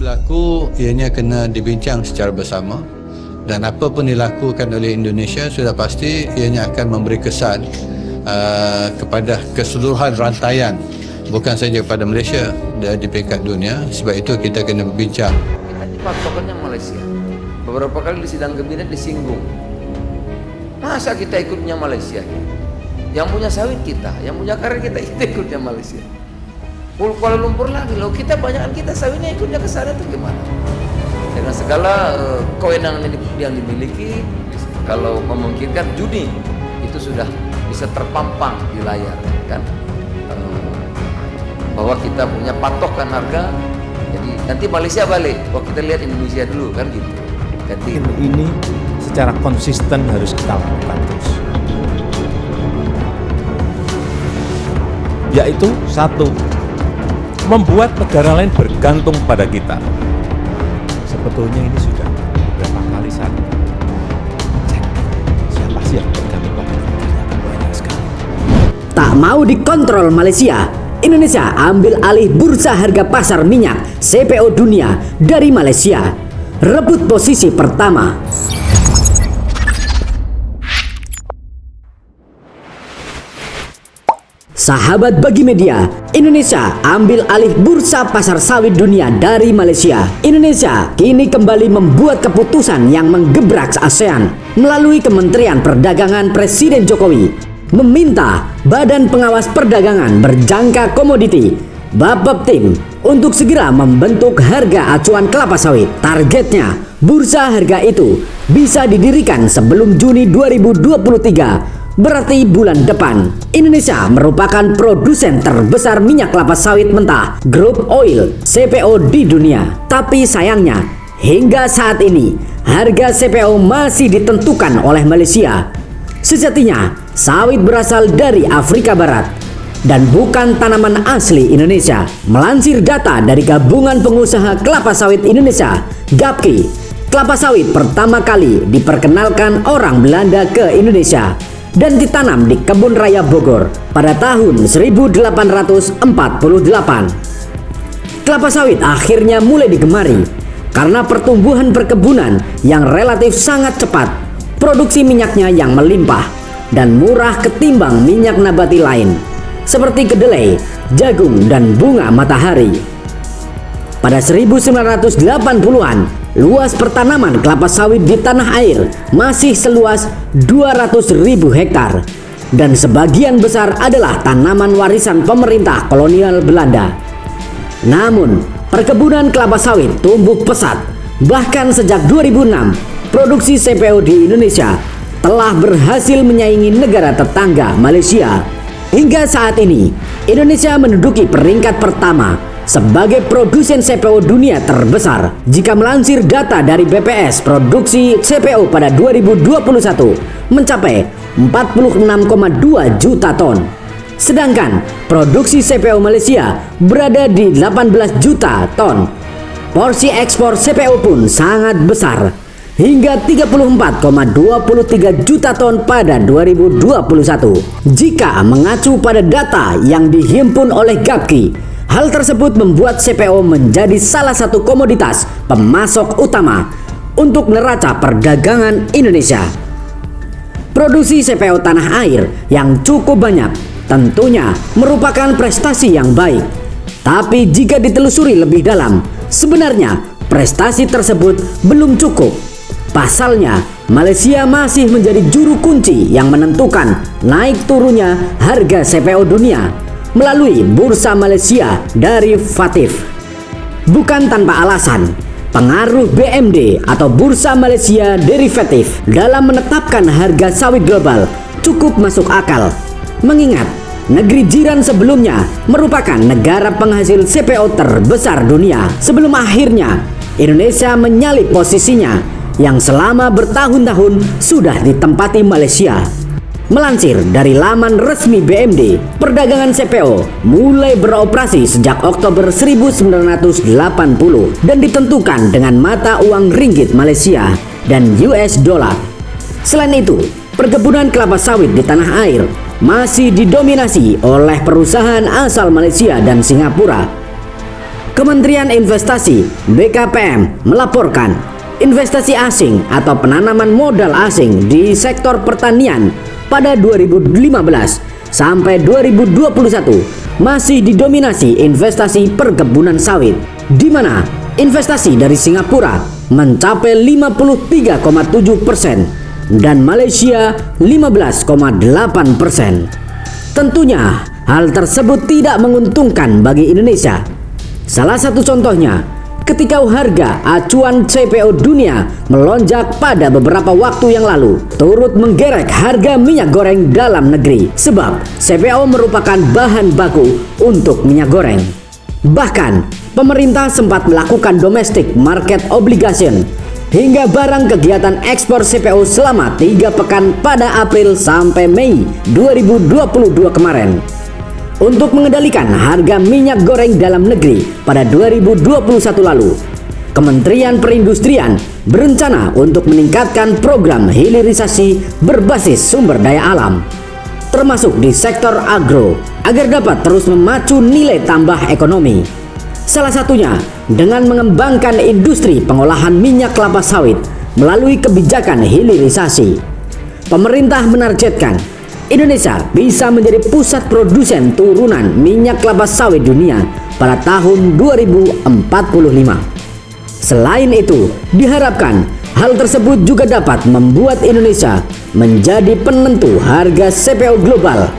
berlaku ianya kena dibincang secara bersama, dan apa pun dilakukan oleh Indonesia sudah pasti ianya akan memberi kesan kepada keseluruhan rantaian, bukan saja kepada Malaysia di peringkat dunia. Sebab itu kita kena berbincang. Kita dipatokannya Malaysia. Beberapa kali di sidang kabinet disinggung, masa kita ikutnya Malaysia? Yang punya sawit kita, yang punya karet kita ikutnya Malaysia. Kuala Lumpur lagi loh, kita banyakan kita sawitnya ikutnya ke sana tuh gimana? Dengan segala kewenangan yang dimiliki, kalau memungkinkan judi itu sudah bisa terpampang di layar, kan? Bahwa kita punya patokan harga, jadi nanti Malaysia balik, kita lihat Indonesia dulu, kan gitu. Jadi ini secara konsisten harus kita lakukan terus. Yaitu satu, membuat negara lain bergantung pada kita. Sebetulnya ini sudah berapa kali saya cek, siapa sih yang bergantung pada kita? Banyak sekali. Tak mau dikontrol Malaysia, Indonesia ambil alih bursa harga pasar minyak CPO dunia dari Malaysia. Rebut posisi pertama. Sahabat bagi media, Indonesia ambil alih bursa pasar sawit dunia dari Malaysia. Indonesia kini kembali membuat keputusan yang menggebrak ASEAN melalui Kementerian Perdagangan Presiden Jokowi, meminta Badan Pengawas Perdagangan Berjangka Komoditi Bapeptim untuk segera membentuk harga acuan kelapa sawit. Targetnya, bursa harga itu bisa didirikan sebelum Juni 2023. Berarti bulan depan. Indonesia merupakan produsen terbesar minyak kelapa sawit mentah Group Oil CPO di dunia. Tapi sayangnya, hingga saat ini harga CPO masih ditentukan oleh Malaysia. Sejatinya, sawit berasal dari Afrika Barat dan bukan tanaman asli Indonesia. Melansir data dari Gabungan Pengusaha Kelapa Sawit Indonesia, GAPKI, kelapa sawit pertama kali diperkenalkan orang Belanda ke Indonesia dan ditanam di Kebun Raya Bogor pada tahun 1848. Kelapa sawit akhirnya mulai digemari karena pertumbuhan perkebunan yang relatif sangat cepat, produksi minyaknya yang melimpah dan murah ketimbang minyak nabati lain seperti kedelai, jagung, dan bunga matahari. Pada 1980-an, luas pertanaman kelapa sawit di tanah air masih seluas 200.000 hektar dan sebagian besar adalah tanaman warisan pemerintah kolonial Belanda. Namun, perkebunan kelapa sawit tumbuh pesat. Bahkan sejak 2006, produksi CPO di Indonesia telah berhasil menyaingi negara tetangga Malaysia. Hingga saat ini, Indonesia menduduki peringkat pertama sebagai produsen CPO dunia terbesar. Jika melansir data dari BPS, produksi CPO pada 2021 mencapai 46,2 juta ton. Sedangkan produksi CPO Malaysia berada di 18 juta ton. Porsi ekspor CPO pun sangat besar, hingga 34,23 juta ton pada 2021. Jika mengacu pada data yang dihimpun oleh GAPKI, hal tersebut membuat CPO menjadi salah satu komoditas pemasok utama untuk neraca perdagangan Indonesia. Produksi CPO tanah air yang cukup banyak tentunya merupakan prestasi yang baik. Tapi jika ditelusuri lebih dalam, sebenarnya prestasi tersebut belum cukup. Pasalnya, Malaysia masih menjadi juru kunci yang menentukan naik turunnya harga CPO dunia melalui Bursa Malaysia dari FATF. Bukan tanpa alasan, pengaruh BMD atau Bursa Malaysia Derivatif dalam menetapkan harga sawit global cukup masuk akal, mengingat negeri jiran sebelumnya merupakan negara penghasil CPO terbesar dunia sebelum akhirnya Indonesia menyalip posisinya yang selama bertahun-tahun sudah ditempati Malaysia. Melansir dari laman resmi BMD, perdagangan CPO mulai beroperasi sejak Oktober 1980 dan ditentukan dengan mata uang ringgit Malaysia dan US dollar. Selain itu, perkebunan kelapa sawit di tanah air masih didominasi oleh perusahaan asal Malaysia dan Singapura. Kementerian Investasi (BKPM) melaporkan investasi asing atau penanaman modal asing di sektor pertanian pada 2015 sampai 2021 masih didominasi investasi perkebunan sawit, di mana investasi dari Singapura mencapai 53,7% dan Malaysia 15,8%. Tentunya hal tersebut tidak menguntungkan bagi Indonesia. Salah satu contohnya, ketika harga acuan CPO dunia melonjak pada beberapa waktu yang lalu, turut menggerek harga minyak goreng dalam negeri, sebab CPO merupakan bahan baku untuk minyak goreng. Bahkan, pemerintah sempat melakukan domestic market obligation hingga barang kegiatan ekspor CPO selama 3 pekan pada April sampai Mei 2022 kemarin. Untuk mengendalikan harga minyak goreng dalam negeri pada 2021 lalu, Kementerian Perindustrian berencana untuk meningkatkan program hilirisasi berbasis sumber daya alam, termasuk di sektor agro, agar dapat terus memacu nilai tambah ekonomi. Salah satunya dengan mengembangkan industri pengolahan minyak kelapa sawit melalui kebijakan hilirisasi. Pemerintah menargetkan Indonesia bisa menjadi pusat produsen turunan minyak kelapa sawit dunia pada tahun 2045. Selain itu, diharapkan hal tersebut juga dapat membuat Indonesia menjadi penentu harga CPO global.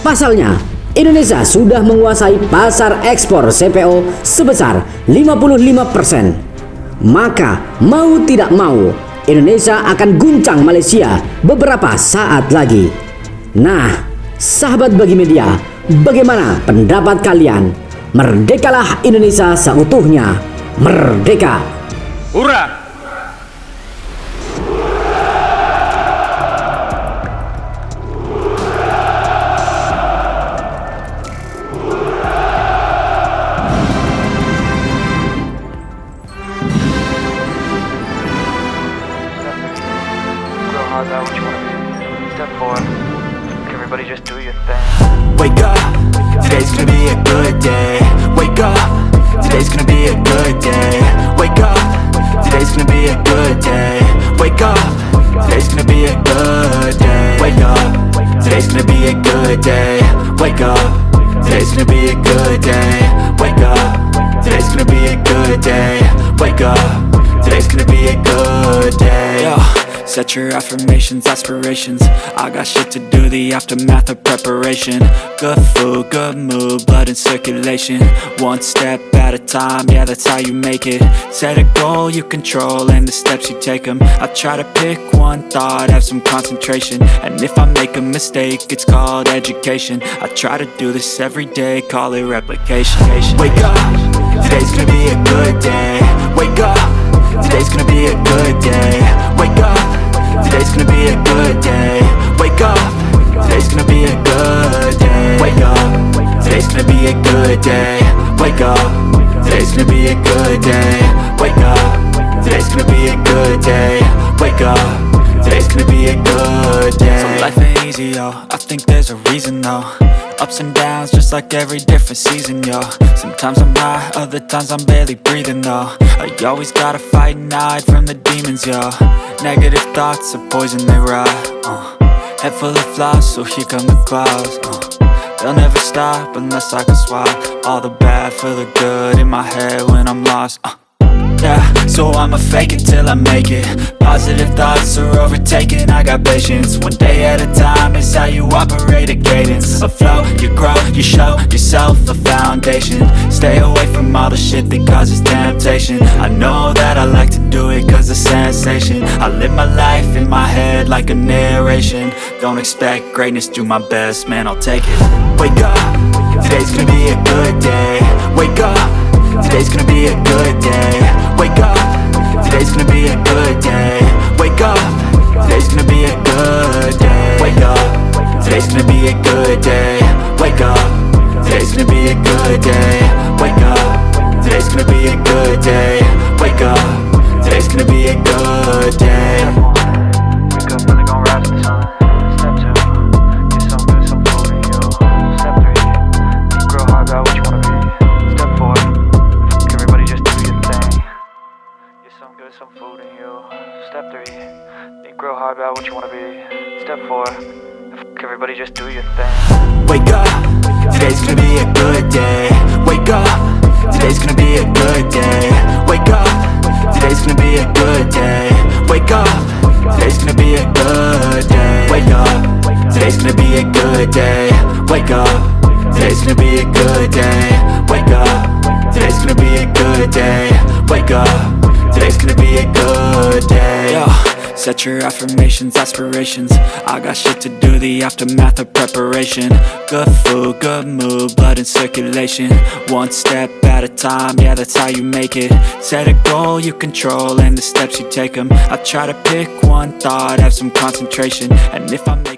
Pasalnya, Indonesia sudah menguasai pasar ekspor CPO sebesar 55%. Maka, mau tidak mau, Indonesia akan guncang Malaysia beberapa saat lagi. Nah, sahabat Bagi Media, bagaimana pendapat kalian? Merdekalah Indonesia seutuhnya. Merdeka! Hurra! Everybody just do your thing. Wake up, today's gonna be a good day. Wake up, today's gonna be a good day. Wake up, today's gonna be a good day. Wake up, today's gonna be a good day. Wake up, today's gonna be a good day. Wake up, today's gonna be a good day. Wake up, today's gonna be a good day. Wake up, today's gonna be a good day. Yo. Set your affirmations, aspirations. I got shit to do, the aftermath of preparation. Good food, good mood, blood in circulation. One step at a time, yeah, that's how you make it. Set a goal you control and the steps you take them. I try to pick one thought, have some concentration. And if I make a mistake, it's called education. I try to do this every day, call it replication. Wake up, today's gonna be a good day. Wake up, today's gonna be a good day. Wake up, today's gonna be a good day. Wake up, today's gonna be a good day. Wake up, today's gonna be a good day. Wake up, today's gonna be a good day. Wake up, today's gonna be a good day. Wake up, today's gonna be a good day. So life ain't easy, yo, I think there's a reason though. Ups and downs, just like every different season, yo. Sometimes I'm high, other times I'm barely breathing, though. I always gotta fight and hide from the demons, yo. Negative thoughts are poison, they rot. Head full of flies, so here come the clouds. They'll never stop unless I can swap all the bad for the good in my head when I'm lost. Yeah, so I'ma fake it till I make it. Positive thoughts are overtaken, I got patience. One day at a time is how you operate a cadence. A flow, you grow, you show yourself a foundation. Stay away from all the shit that causes temptation. I know that I like to do it cause it's sensation. I live my life in my head like a narration. Don't expect greatness, do my best, man, I'll take it. Wake up, today's gonna be a good day. Wake up, today's gonna be a good day. Wake up, today's gonna be a good day. Wake up, today's gonna be a good day. Wake up, today's gonna be a good day. Wake up, today's gonna be a good day. Wake up, today's gonna be a good day. Wake up, today's gonna be a good day. Wake up, really gon' rise to the sun. Step 2, get some good, some food in you. Step 3, think real hard about what you wanna be. Step 4, with some food in you. Step 3, think real hard about what you wanna be. Step 4, everybody just do your thing. Wake up, today's gonna be a good day. Wake up, today's gonna be a good day. Wake up, today's gonna be a good day. Wake up, today's gonna be a good day. Wake up, today's gonna be a good day. Wake up, today's gonna be a good day. Wake up, today's gonna be a good day. Wake up, today's gonna be a good day. Yo, set your affirmations, aspirations. I got shit to do, the aftermath of preparation. Good food, good mood, blood in circulation. One step at a time, yeah, that's how you make it. Set a goal you control and the steps you take them. I try to pick one thought, have some concentration. And if I make